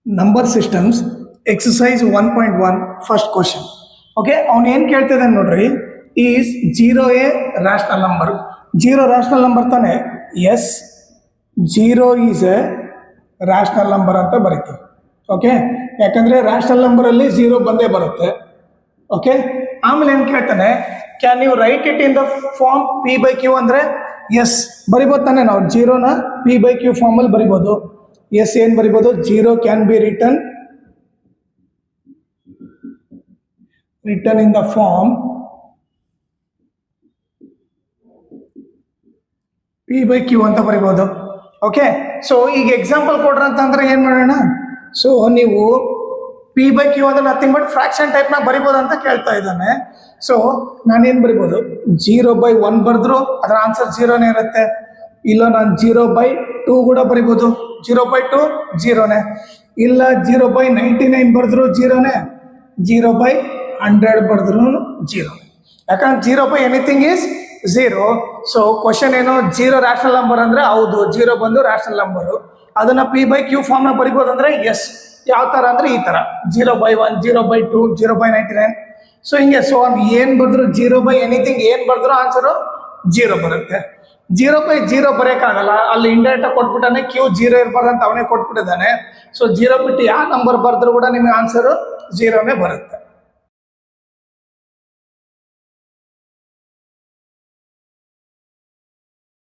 Number systems exercise 1.1 first question. Okay, ಅವನು ಏನು ಕೇಳ್ತಿದ್ದಾನೆ ನೋಡ್ರಿ, is 0 a rational number? 0 rational number ತಾನೆ? Yes, 0 is a rational number ಅಂತ ಬರೀತೀವಿ. ಓಕೆ, ಯಾಕಂದರೆ ರ್ಯಾಷನಲ್ ನಂಬರಲ್ಲಿ 0 ಬಂದೇ ಬರುತ್ತೆ. ಓಕೆ, ಆಮೇಲೆ ಏನು ಕೇಳ್ತಾನೆ, can you write it in the form P/Q ಅಂದರೆ ಎಸ್ ಬರಿಬೋದು ತಾನೆ. ನಾವು 0ನ P/Q ಫಾರ್ಮಲ್ಲಿ ಬರಿಬೋದು. ಎಸ್ ಏನು ಬರಿಬೋದು? 0 can be written in the form P/Q ಅಂತ ಬರಿಬೋದು. ಓಕೆ, ಸೊ ಈಗ ಎಕ್ಸಾಂಪಲ್ ಕೊಡ್ರಿ ಅಂತಂದ್ರೆ ಏನು ಮಾಡೋಣ? ಸೊ ನೀವು P/Q ಅಂದ್ರೆ ನಥಿಂಗ್ ಬಟ್ ಫ್ರಾಕ್ಷನ್ ಟೈಪ್ನಾಗ ಬರಿಬೋದು ಅಂತ ಕೇಳ್ತಾ ಇದ್ದಾನೆ. ಸೊ ನಾನೇನು ಬರಿಬೋದು? 0/1 ಬರೆದ್ರು ಅದರ ಆನ್ಸರ್ 0ನೇ ಇರುತ್ತೆ. ಇಲ್ಲ ನಾನು 0/2 ಕೂಡ ಬರಿಬೋದು. 0/2 0ನೇ. ಇಲ್ಲ 0/99 ಬರೆದ್ರು 0ನೇ. 0/100 ಬರೆದ್ರು 0ನೇ. ಯಾಕಂದ್ರೆ 0/ಎನಿಥಿಂಗ್ ಈಸ್ 0. ಸೊ ಕ್ವಶನ್ ಏನು? 0 ರ್ಯಾಷನಲ್ ನಂಬರ್ ಅಂದರೆ ಹೌದು, 0 ಬಂದು ರ್ಯಾಷನಲ್ ನಂಬರು. ಅದನ್ನು P/Q ಫಾರ್ಮ್ನ ಬರಿಬೋದು ಅಂದರೆ ಎಸ್. ಯಾವ ಥರ ಅಂದರೆ ಈ ಥರ 0/1, 0/2, 0/99. ಸೊ ಹಿಂಗೆ ಸೊ ಏನು ಬರೆದ್ರು 0/ಎನಿಥಿಂಗ್ ಏನು ಬರೆದ್ರು ಆನ್ಸರು 0 ಬರುತ್ತೆ. 0/0 ಬರೆಯೋಕ್ಕಾಗಲ್ಲ, ಅಲ್ಲಿ ಇಂಡೈರೆಕ್ಟಾಗಿ ಕೊಟ್ಬಿಟ್ಟಾನೆ. Q 0 ಇರಬಾರ್ದು ಅಂತ ಅವನೇ ಕೊಟ್ಬಿಟ್ಟಿದ್ದಾನೆ. ಸೊ 0 ಬಿಟ್ಟು ಯಾವ ನಂಬರ್ ಬರೆದ್ರು ಕೂಡ ನಿಮಗೆ ಆನ್ಸರು 0ನೇ ಬರುತ್ತೆ.